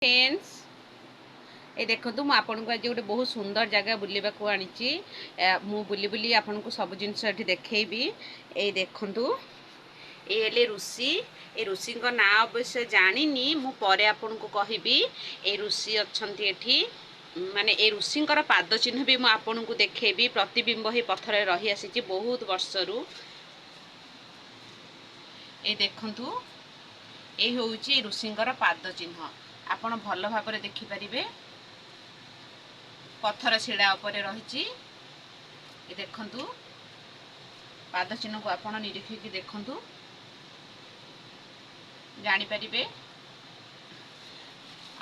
Friends ये देखो मु आपन को आज गोटे बहुत सुंदर जगह बुलवा को आनी मु बुली बुली आपन को सब जिनस देखी ये देखु ये ऋषि ए ऋषि ना अवश्य जानी मु परे आपन को कहबी ए ऋषि अच्छा एठी माने ए ऋषिंकर पाद चिन्ह भी मु आपन को देखेबी प्रतिबिंब ही पथर रही आसी बहुत वर्षरू ये देखु ये हूँ ऋषिंकर पाद चिन्ह आपण भल भाव देखिपारे पत्थर छिड़ा उपरे रही देखु पाद चिन्ह को आपण निरीक्षिक देखु जानीपारे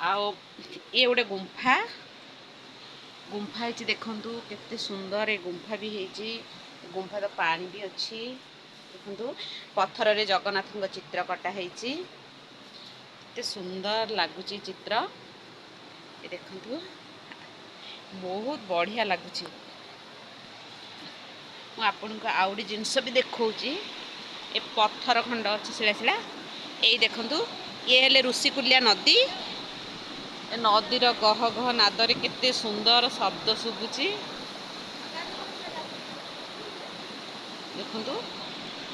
आओ ये गोटे गुंफा गुंफा देखु केते सुंदर ये गुंफा भी है गुंफा तो पानी भी अच्छी देखु पत्थर रे जगन्नाथ चित्र कटा है सुंदर लगुच चित्र ये देखु बहुत बढ़िया लगुच आपन को आउडी जिनस भी देखौची ए पत्थर खंड अच्छी सिला सिला यही देखु ये हेले ऋषिकुल्या नदी नदीर गह गह नादरे केते सुंदर शब्द शुभुची देखु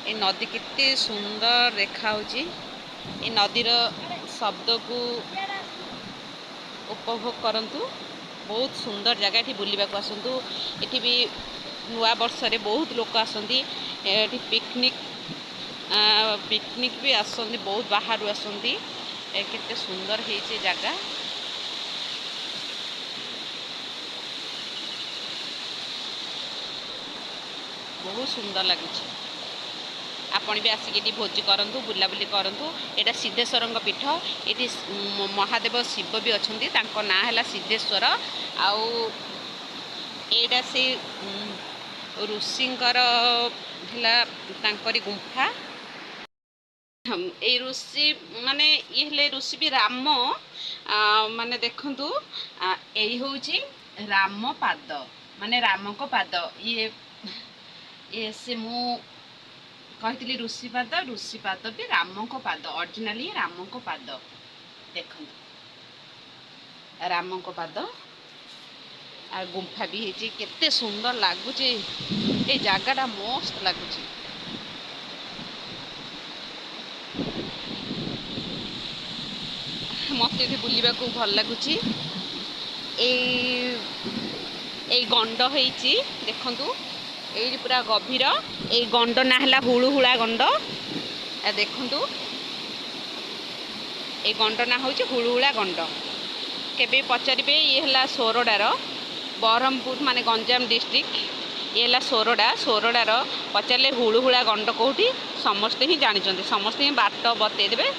ये नदी केते सुंदर देखा होची ये नदीर शब्द को उपभोग करंतु बहुत सुंदर जगह ये बुलवा को आसतु ये भी नुआ वर्ष रे बहुत लोक आसती ये पिकनिक पिकनिक भी आसती बहुत बाहर आसती केते सुंदर है जगह बहुत सुंदर लगे आपण भी आसिक भोजी करूँ बुलाबुली करूँ यहाँ सिद्धेश्वर पीठ ये महादेव शिव भी अच्छा ना है सिद्धेश्वर आईटा से ऋषिंकर गुंफा ये ऋषि माने ये ऋषि भी राम माने देखु यही हूँ राम पाद माने राम को पाद ये से मु कही ऋषिपाद भी राम को पाद ओरिजिनली राम को पाद देखो राम को पाद आ गुंफा भी है केते सुंदर लगुच ये जगहटा मस्त लगुच मत बुलवा को भल लगुच गंड है देखु ये पूरा गभीर ये गंड ना है हुलुहुला गंड देखु ये गंड ना हूँ हुलुहुला गंड केबे पचारे ये है सोरडार बरहमपुर माने गंजाम डिस्ट्रिक्ट ये है सोरडार पचारे हुलुहुला गंड कौटी समस्ते ही जानते समस्ते ही बाट बतईदेवे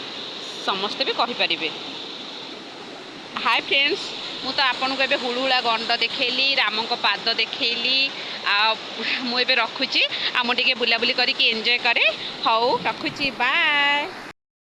समस्ते भी कहींपारे। हाय फ्रेंड्स मु तो आपन को हुलुहुला गंड देखली राम को पाद देखली मुझे रखुची आ मुझे बुलाबुली करके एंजॉय करे हौ रखुची बाय।